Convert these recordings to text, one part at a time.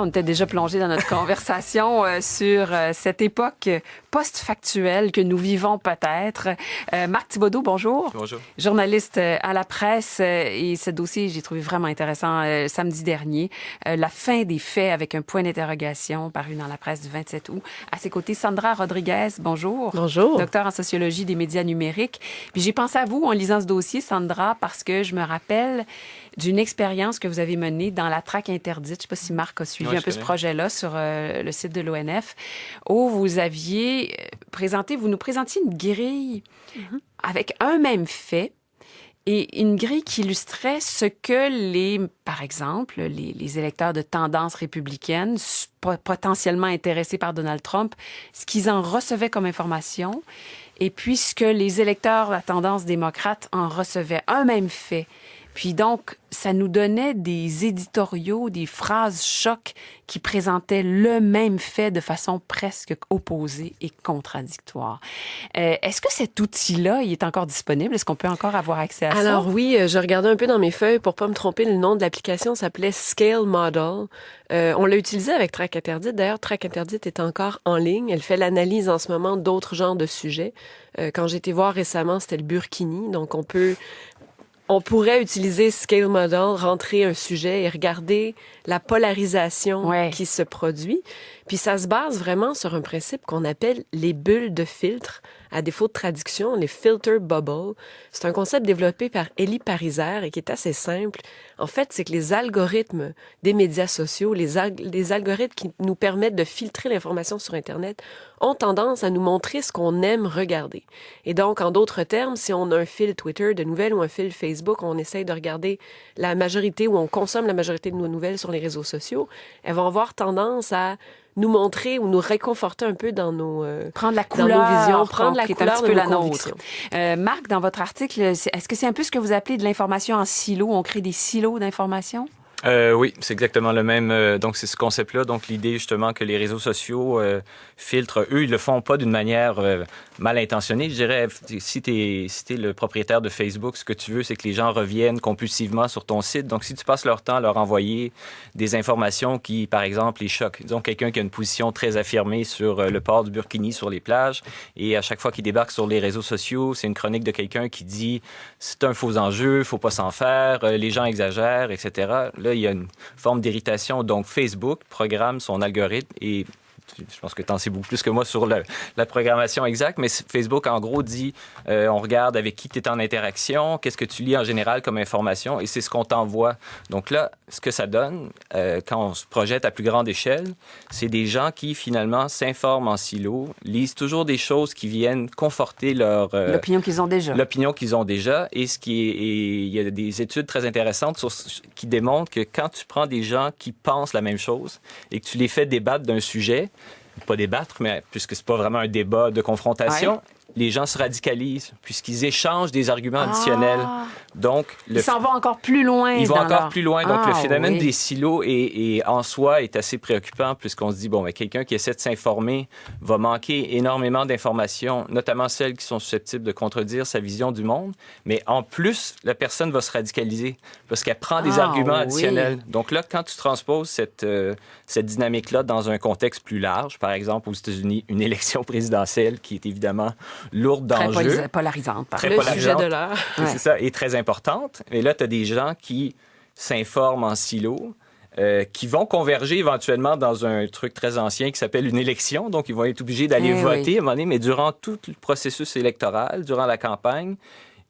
On était déjà plongé dans notre conversation sur cette époque post-factuelle que nous vivons peut-être. Marc Thibodeau, bonjour. Bonjour. Journaliste à la presse. Et ce dossier, j'ai trouvé vraiment intéressant samedi dernier. La fin des faits avec un point d'interrogation paru dans la presse du 27 août. À ses côtés, Sandra Rodriguez, bonjour. Bonjour. Docteur en sociologie des médias numériques. Puis j'ai pensé à vous en lisant ce dossier, Sandra, parce que je me rappelle d'une expérience que vous avez menée dans la traque interdite. Je ne sais pas si Marc a suivi un peu ce projet-là sur le site de l'ONF, où vous aviez vous nous présentiez une grille avec un même fait et une grille qui illustrait ce que par exemple, les électeurs de tendance républicaine, potentiellement intéressés par Donald Trump, ce qu'ils en recevaient comme information, et puis ce que les électeurs à tendance démocrate en recevaient, un même fait. Puis donc, ça nous donnait des éditoriaux, des phrases chocs qui présentaient le même fait de façon presque opposée et contradictoire. Est-ce que cet outil-là, il est encore disponible? Est-ce qu'on peut encore avoir accès à ça? Alors oui, je regardais un peu dans mes feuilles pour pas me tromper. Le nom de l'application s'appelait Scale Model. On l'a utilisé avec Traque Interdite. D'ailleurs, Traque Interdite est encore en ligne. Elle fait l'analyse en ce moment d'autres genres de sujets. Quand j'ai été voir récemment, c'était le Burkini. Donc, on pourrait utiliser Scale Model, rentrer un sujet et regarder la polarisation qui se produit. Puis ça se base vraiment sur un principe qu'on appelle les bulles de filtre, à défaut de traduction, les filter bubbles. C'est un concept développé par Élie Pariser et qui est assez simple. En fait, c'est que les algorithmes des médias sociaux, les algorithmes qui nous permettent de filtrer l'information sur Internet, ont tendance à nous montrer ce qu'on aime regarder. Et donc, en d'autres termes, si on a un fil Twitter de nouvelles ou un fil Facebook, on essaye de regarder la majorité ou on consomme la majorité de nos nouvelles sur les réseaux sociaux, elles vont avoir tendance à nous montrer ou nous réconforter un peu dans nos prendre la couleur, dans nos visions, prendre la couleur un peu de la nos convictions. Marc, dans votre article, est-ce que c'est un peu ce que vous appelez de l'information en silo? On crée des silos d'information? Oui, c'est exactement le même. Donc, c'est ce concept-là. Donc, l'idée, justement, que les réseaux sociaux filtrent, eux, ils le font pas d'une manière mal intentionnée. Je dirais, si t'es le propriétaire de Facebook, ce que tu veux, c'est que les gens reviennent compulsivement sur ton site. Donc, si tu passes leur temps à leur envoyer des informations qui, par exemple, les choquent. Disons, quelqu'un qui a une position très affirmée sur le port du burkini sur les plages, et à chaque fois qu'il débarque sur les réseaux sociaux, c'est une chronique de quelqu'un qui dit « c'est un faux enjeu, faut pas s'en faire, les gens exagèrent, etc. » Là, il y a une forme d'irritation. Donc, Facebook programme son algorithme et je pense que tu en sais beaucoup plus que moi sur la programmation exacte, mais Facebook, en gros, dit on regarde avec qui tu es en interaction, qu'est-ce que tu lis en général comme information, et c'est ce qu'on t'envoie. Donc là, ce que ça donne, quand on se projette à plus grande échelle, c'est des gens qui, finalement, s'informent en silo, lisent toujours des choses qui viennent conforter l'opinion qu'ils ont déjà. L'opinion qu'ils ont déjà, et il y a des études très intéressantes qui démontrent que quand tu prends des gens qui pensent la même chose et que tu les fais débattre d'un sujet, pas débattre, mais puisque c'est pas vraiment un débat de confrontation, les gens se radicalisent puisqu'ils échangent des arguments additionnels. Donc, ils s'en vont encore plus loin. Ils vont encore plus loin. Donc, le phénomène des silos en soi est assez préoccupant puisqu'on se dit, bon, mais quelqu'un qui essaie de s'informer va manquer énormément d'informations, notamment celles qui sont susceptibles de contredire sa vision du monde. Mais en plus, la personne va se radicaliser parce qu'elle prend des arguments additionnels. Donc là, quand tu transposes cette dynamique-là dans un contexte plus large, par exemple aux États-Unis, une élection présidentielle qui est évidemment lourde d'enjeux. Très polarisante. Le sujet de l'heure. C'est ça, et très importante. Et là, tu as des gens qui s'informent en silo, qui vont converger éventuellement dans un truc très ancien qui s'appelle une élection. Donc, ils vont être obligés d'aller voter à un moment donné, mais durant tout le processus électoral, durant la campagne,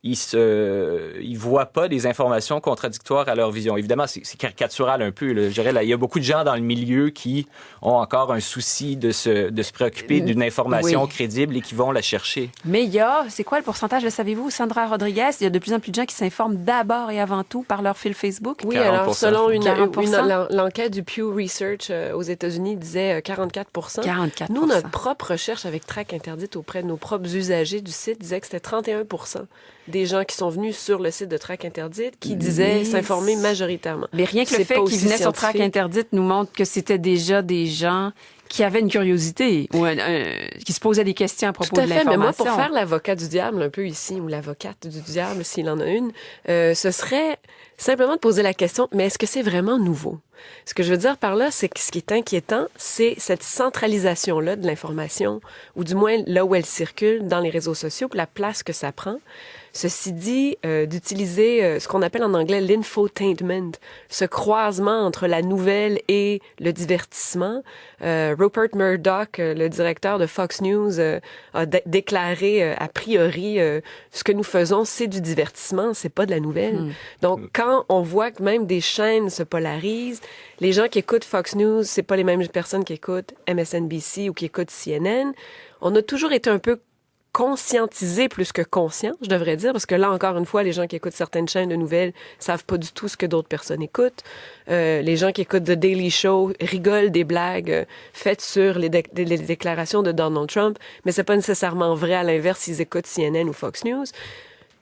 ils voient pas des informations contradictoires à leur vision. Évidemment, c'est caricatural un peu. Là. Je dirais, là, il y a beaucoup de gens dans le milieu qui ont encore un souci de se préoccuper d'une information crédible et qui vont la chercher. Mais c'est quoi le pourcentage, le savez-vous, Sandra Rodriguez? Il y a de plus en plus de gens qui s'informent d'abord et avant tout par leur fil Facebook. Oui, 40%. Alors selon l'enquête du Pew Research aux États-Unis disait 44%. 44%. Nous, notre propre recherche avec Traque Interdite auprès de nos propres usagers du site disait que c'était 31% des gens qui sont venus sur le site de Traque Interdite qui disaient s'informer majoritairement. Mais rien que le fait qu'ils venaient sur Traque Interdite nous montre que c'était déjà des gens qui avaient une curiosité ou qui se posaient des questions à propos de l'information. Mais moi, pour faire l'avocat du diable un peu ici, ou l'avocate du diable, s'il en a une, ce serait simplement de poser la question, mais est-ce que c'est vraiment nouveau? Ce que je veux dire par là, c'est que ce qui est inquiétant, c'est cette centralisation-là de l'information, ou du moins là où elle circule dans les réseaux sociaux, la place que ça prend. Ceci dit, d'utiliser ce qu'on appelle en anglais l'infotainment, ce croisement entre la nouvelle et le divertissement. Rupert Murdoch, le directeur de Fox News, a déclaré a priori ce que nous faisons, c'est du divertissement, c'est pas de la nouvelle. Donc, quand on voit que même des chaînes se polarisent, les gens qui écoutent Fox News, c'est pas les mêmes personnes qui écoutent MSNBC ou qui écoutent CNN. On a toujours été un peu conscientisé plus que conscient, je devrais dire, parce que là, encore une fois, les gens qui écoutent certaines chaînes de nouvelles savent pas du tout ce que d'autres personnes écoutent. Les gens qui écoutent The Daily Show rigolent des blagues faites sur les déclarations de Donald Trump, mais c'est pas nécessairement vrai à l'inverse s'ils écoutent CNN ou Fox News.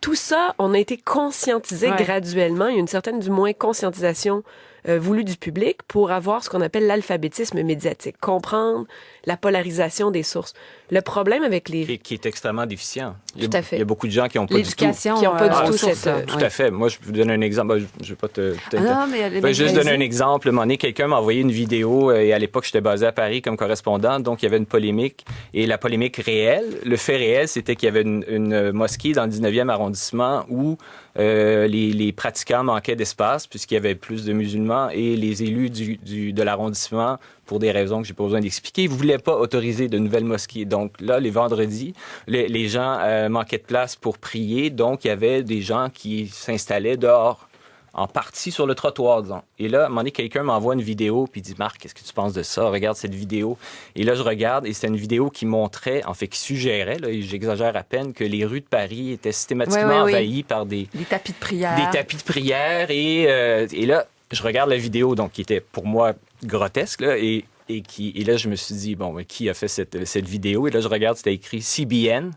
Tout ça, on a été conscientisé graduellement. Il y a une certaine, du moins, conscientisation voulue du public pour avoir ce qu'on appelle l'alphabétisme médiatique, comprendre la polarisation des sources. Le problème avec les... Qui est extrêmement déficient. Tout à fait. Il y a beaucoup de gens qui n'ont pas du tout... L'éducation, qui n'ont pas du tout cette... Tout à fait. Moi, je vais vous donner un exemple. Je vais pas te... non, mais je vais juste donner un exemple. À un moment donné, quelqu'un m'a envoyé une vidéo, et à l'époque, j'étais basé à Paris comme correspondant, donc il y avait une polémique. Et la polémique réelle, le fait réel, c'était qu'il y avait une mosquée dans le 19e arrondissement où les pratiquants manquaient d'espace puisqu'il y avait plus de musulmans et les élus de l'arrondissement, pour des raisons que j'ai pas besoin d'expliquer, ne voulaient pas autoriser de nouvelles mosquées. Donc là, les vendredis, les gens manquaient de place pour prier, donc il y avait des gens qui s'installaient dehors, en partie sur le trottoir, disons. Et là, à un moment donné, quelqu'un m'envoie une vidéo, puis il dit « Marc, qu'est-ce que tu penses de ça? Regarde cette vidéo. » Et là, je regarde, et c'était une vidéo qui montrait, en fait, qui suggérait, là, et j'exagère à peine, que les rues de Paris étaient systématiquement envahies par des tapis de prière. Des tapis de prière. Et là, je regarde la vidéo, donc qui était pour moi grotesque, là, et là, je me suis dit, bon, mais qui a fait cette vidéo? Et là, je regarde, c'était écrit CBN.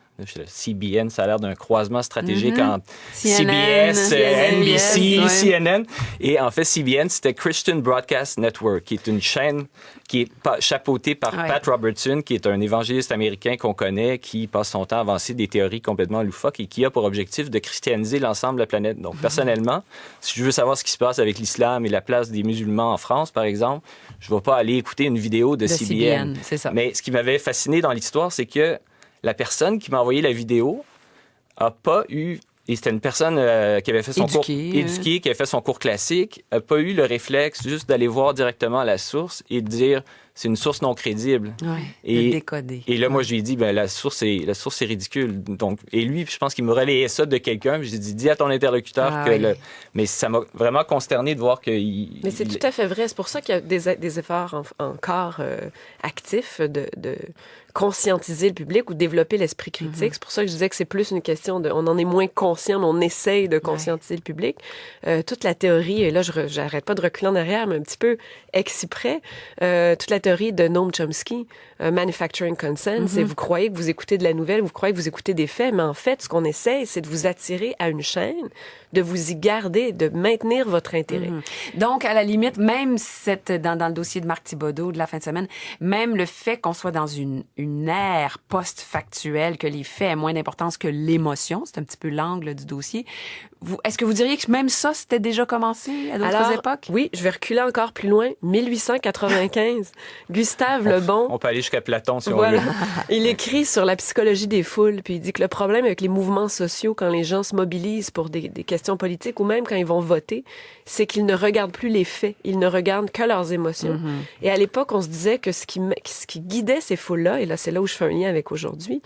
CBN, ça a l'air d'un croisement stratégique entre CBS, NBC, CNN. Et en fait, CBN, c'était Christian Broadcast Network, qui est une chaîne qui est chapeautée par Pat Robertson, qui est un évangéliste américain qu'on connaît, qui passe son temps à avancer des théories complètement loufoques et qui a pour objectif de christianiser l'ensemble de la planète. Donc, personnellement, si je veux savoir ce qui se passe avec l'islam et la place des musulmans en France, par exemple, je ne vais pas aller écouter une vidéo de CBN. C'est ça. Mais ce qui m'avait fasciné dans l'histoire, c'est que la personne qui m'a envoyé la vidéo a pas eu... Et c'était une personne qui avait fait son cours éduquée, qui avait fait son cours classique, n'a pas eu le réflexe juste d'aller voir directement la source et de dire c'est une source non crédible. Et décoder. Et là, moi, je lui ai dit la source est ridicule. Donc, et lui, je pense qu'il me relayait ça de quelqu'un. J'ai dit dis à ton interlocuteur que mais ça m'a vraiment consterné de voir que. Mais c'est tout à fait vrai. C'est pour ça qu'il y a des efforts encore actifs de conscientiser le public ou développer l'esprit critique. C'est pour ça que je disais que c'est plus une question de... On en est moins conscient, mais on essaye de conscientiser le public. Toute la théorie, et là, j'arrête pas de reculer en arrière, mais un petit peu exprès, toute la théorie de Noam Chomsky, Manufacturing Consent, c'est vous croyez que vous écoutez de la nouvelle, vous croyez que vous écoutez des faits, mais en fait, ce qu'on essaye, c'est de vous attirer à une chaîne, de vous y garder, de maintenir votre intérêt. Donc, à la limite, même dans le dossier de Marc Thibodeau de la fin de semaine, même le fait qu'on soit dans une ère post-factuelle, que les faits aient moins d'importance que l'émotion, c'est un petit peu l'angle du dossier. Est-ce que vous diriez que même ça, c'était déjà commencé à d'autres époques? Oui, je vais reculer encore plus loin. 1895, Gustave Le Bon... On peut aller jusqu'à Platon, si on veut. Il écrit sur la psychologie des foules, puis il dit que le problème avec les mouvements sociaux, quand les gens se mobilisent pour des questions politiques, ou même quand ils vont voter, c'est qu'ils ne regardent plus les faits, ils ne regardent que leurs émotions. Et à l'époque, on se disait que ce qui guidait ces foules-là, et là, c'est là où je fais un lien avec aujourd'hui,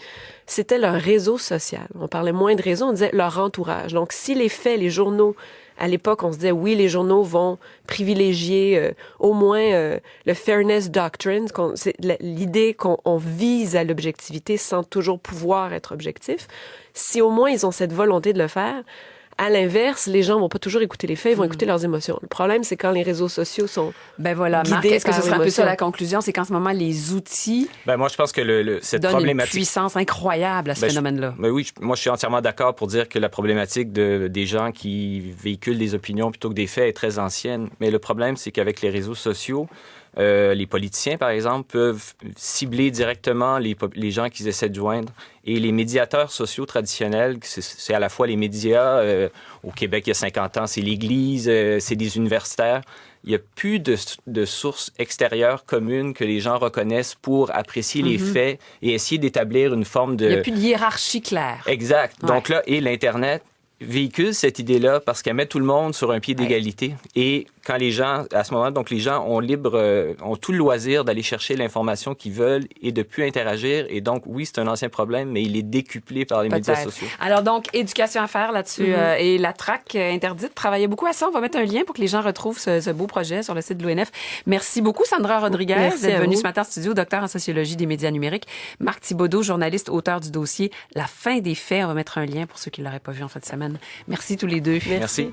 c'était leur réseau social. On parlait moins de réseau, on disait leur entourage. Donc, si les faits, les journaux, à l'époque, on se disait, oui, les journaux vont privilégier au moins le fairness doctrine, c'est l'idée qu'on vise à l'objectivité sans toujours pouvoir être objectif. Si au moins ils ont cette volonté de le faire, à l'inverse, les gens vont pas toujours écouter les faits, ils vont écouter leurs émotions. Le problème, c'est quand les réseaux sociaux sont guidés Marc, est-ce que ce par sera un peu ça l'émotion? la conclusion? C'est qu'en ce moment, les outils moi, je pense que cette donnent problématique... une puissance incroyable à ce phénomène-là. Oui, moi, je suis entièrement d'accord pour dire que la problématique des gens qui véhiculent des opinions plutôt que des faits est très ancienne. Mais le problème, c'est qu'avec les réseaux sociaux, Les politiciens, par exemple, peuvent cibler directement les gens qu'ils essaient de joindre. Et les médiateurs sociaux traditionnels, c'est à la fois les médias, au Québec il y a 50 ans, c'est l'Église, c'est des universitaires. Il n'y a plus de sources extérieures communes que les gens reconnaissent pour apprécier les faits et essayer d'établir une forme de... Il n'y a plus de hiérarchie claire. Exact. Ouais. Donc là, et l'Internet véhicule cette idée-là parce qu'elle met tout le monde sur un pied d'égalité. Et quand les gens, à ce moment-là, donc les gens ont tout le loisir d'aller chercher l'information qu'ils veulent et de plus interagir. Et donc, oui, c'est un ancien problème, mais il est décuplé par les médias sociaux. Alors donc, éducation à faire là-dessus. Et la traque interdite travaillait beaucoup à ça. On va mettre un lien pour que les gens retrouvent ce beau projet sur le site de l'ONF. Merci beaucoup, Sandra Rodriguez, d'être venue ce matin en studio, docteur en sociologie des médias numériques. Marc Thibodeau, journaliste, auteur du dossier La fin des faits. On va mettre un lien pour ceux qui ne l'auraient pas vu en fin de semaine. Merci tous les deux. Merci.